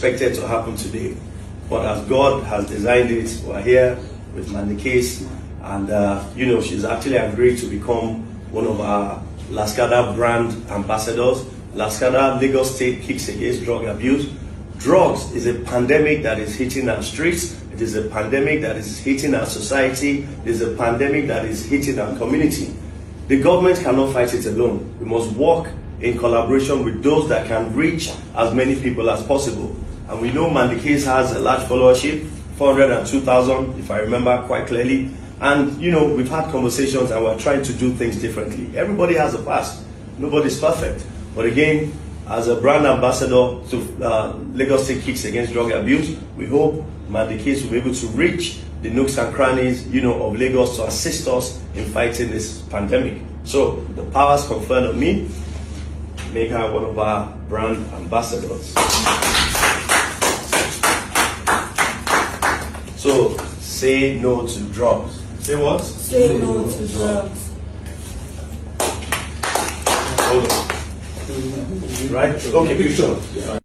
expected to happen today. But as God has designed it, we're here with Mandikiss, and you know, she's actually agreed to become one of our Lascada brand ambassadors. Lascada, Lagos State Kicks Against Drug Abuse. Drugs is a pandemic that is hitting our streets. It is a pandemic that is hitting our society. It is a pandemic that is hitting our community. The government cannot fight it alone. We must work in collaboration with those that can reach as many people as possible. And we know Mandikiss has a large followership, 402,000 if I remember quite clearly. And you know, we've had conversations and we're trying to do things differently. Everybody has a past. Nobody's perfect. But again, as a brand ambassador to Lagos State Kicks Against Drug Abuse, we hope Mandikiss will be able to reach the nooks and crannies, you know, of Lagos to assist us in fighting this pandemic. So the powers conferred on me, make her one of our brand ambassadors. So say no to drugs. Say what? Say no to drugs. Hold on. Right? Okay, picture.